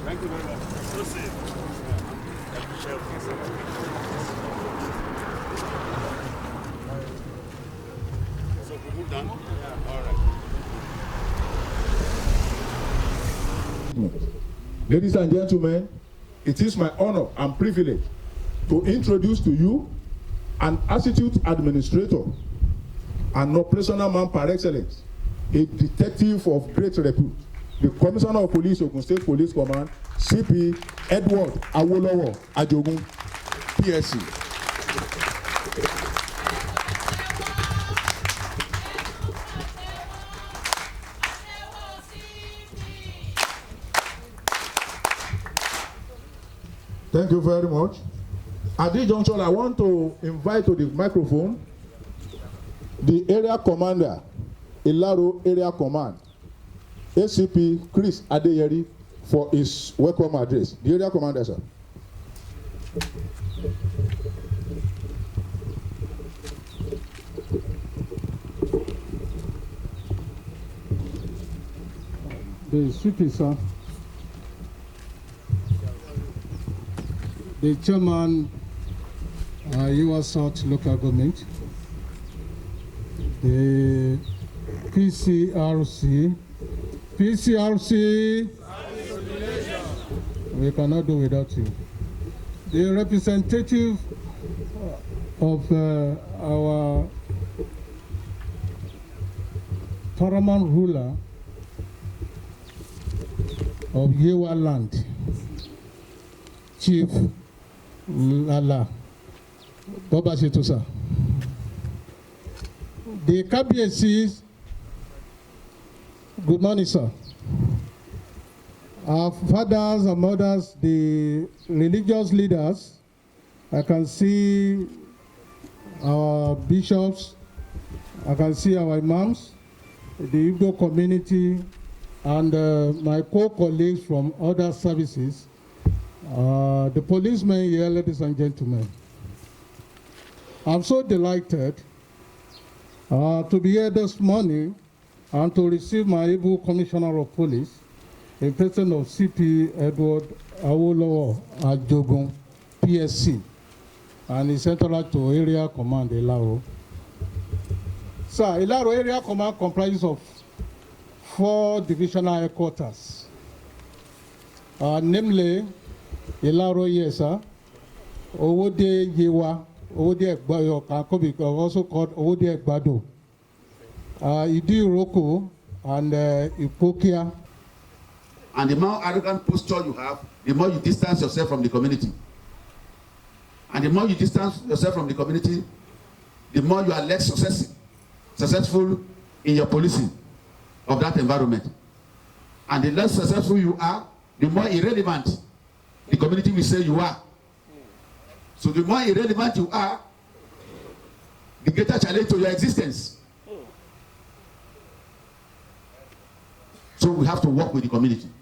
Thank you very much. So safe. So we move down? Yeah. All right. Ladies and gentlemen, it is my honor and privilege to introduce to you an Institute Administrator, an operational man par excellence, a detective of great repute, the Commissioner of Police, Ogun State Police Command, CP Edward Awolowo Ajogun, PSC. Thank you very much. At this juncture, I want to invite to the microphone the area commander, Ilaro Area Command, ACP Chris Adeyeri, for his welcome address. The area commander, sir. The CP, sir. The chairman, Yewa South Local Government, the PCRC, we cannot do without you. The representative of our paramount ruler of Yewa land, Chief Lala Boba Shetusa. The KBSCs, good morning, sir. Our fathers and mothers, the religious leaders, I can see our bishops, I can see our imams, the Igbo community, and my co-colleagues from other services, the policemen here, ladies and gentlemen. I'm so delighted to be here this morning and to receive my Igbo Commissioner of Police, in person of CP Edward Awolowo Ajogun, PSC, and is central to Area Command Ilaro. Sir, Ilaro Area Command comprises of 4 divisional headquarters, namely Ilaro Yesa, Owode Yewa, Owode Egbayo, also called Owode Egbado, Idi Roko, and Ipokia. And the more arrogant posture you have, the more you distance yourself from the community. And the more you distance yourself from the community, the more you are less successful in your policing of that environment. And the less successful you are, the more irrelevant the community will say you are. So the more irrelevant you are, the greater challenge to your existence. So we have to work with the community.